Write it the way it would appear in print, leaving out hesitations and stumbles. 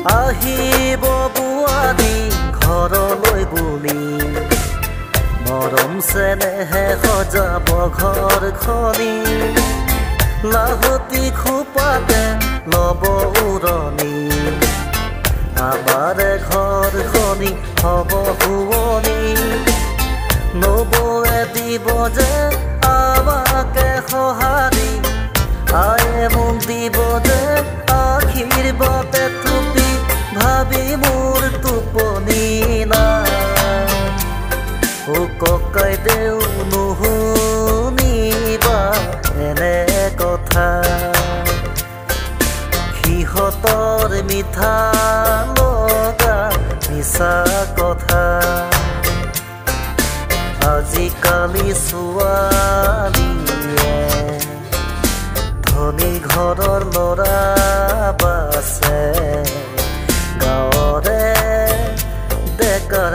আহিব বোৱাৰী ঘৰলৈ বুলি মৰম চেনেহে সজাব ঘৰখনি লাহতি খোপাতে লব উৰণি আমাৰ ঘৰখনি হ'ব শুৱনি নবৌৱে দিব যে আমাকে সঁহাৰি আয়ে মোক দিব যে আশীৰ্বাদে থুপি ভাবি মোৰ টোপনি নাই ও ককাই দেউ নুশুনিবা এনে কথা সিহঁতৰ মিঠা লগা মিছা কথা আজিকালি ছোৱালীয়ে ধনী ঘৰৰ ল'ৰা বাছে গাঁৱৰে ডেকাৰ